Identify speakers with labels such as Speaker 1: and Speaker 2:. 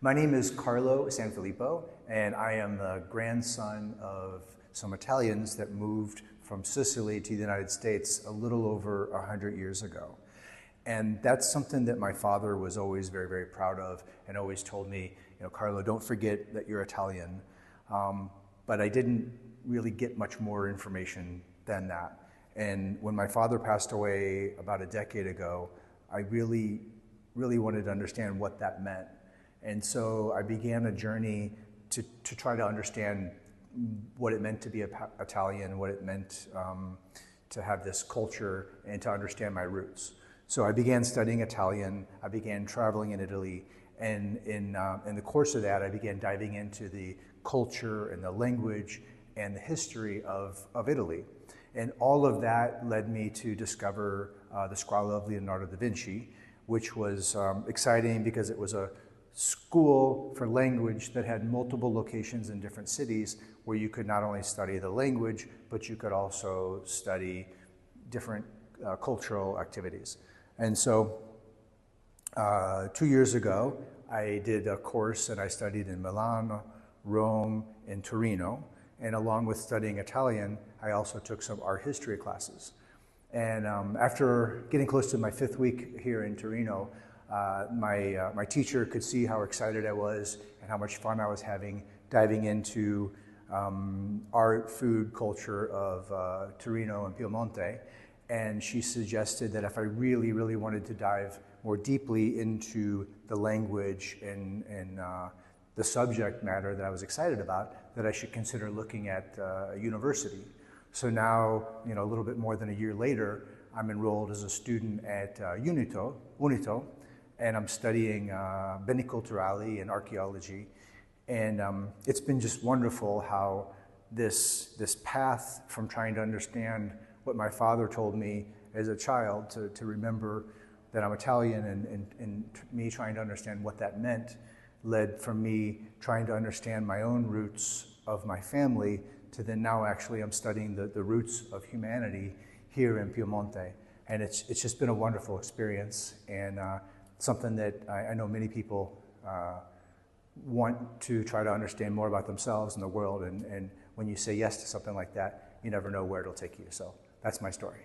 Speaker 1: My name is Carlo Sanfilippo, and I am the grandson of some Italians that moved from Sicily to the United States a little over 100 years ago. And that's something that my father was always very, very proud of and always told me, Carlo, don't forget that you're Italian. But I didn't really get much more information than that. And when my father passed away about a decade ago, I really wanted to understand what that meant. And so I began a journey to try to understand what it meant to be Italian, what it meant to have this culture, and to understand my roots. So I began studying Italian, I began traveling in Italy, and in the course of that, I began diving into the culture and the language and the history of Italy. And all of that led me to discover the Scuola Leonardo da Vinci, which was exciting because it was a school for language that had multiple locations in different cities where you could not only study the language, but you could also study different cultural activities. And so 2 years ago, I did a course and I studied in Milan, Rome, and Torino. And along with studying Italian, I also took some art history classes. And after getting close to my 5th week here in Torino, my teacher could see how excited I was and how much fun I was having diving into art, food, culture of Torino and Piemonte. And she suggested that if I really wanted to dive more deeply into the language and the subject matter that I was excited about, that I should consider looking at a university. So now, a little bit more than a year later, I'm enrolled as a student at Unito, and I'm studying beni culturali and archaeology. And it's been just wonderful how this path from trying to understand what my father told me as a child to remember that I'm Italian and me trying to understand what that meant led from me trying to understand my own roots of my family to then now actually I'm studying the roots of humanity here in Piemonte. And it's just been a wonderful experience and something that I know many people want to try to understand more about themselves and the world. And when you say yes to something like that, you never know where it'll take you. So that's my story.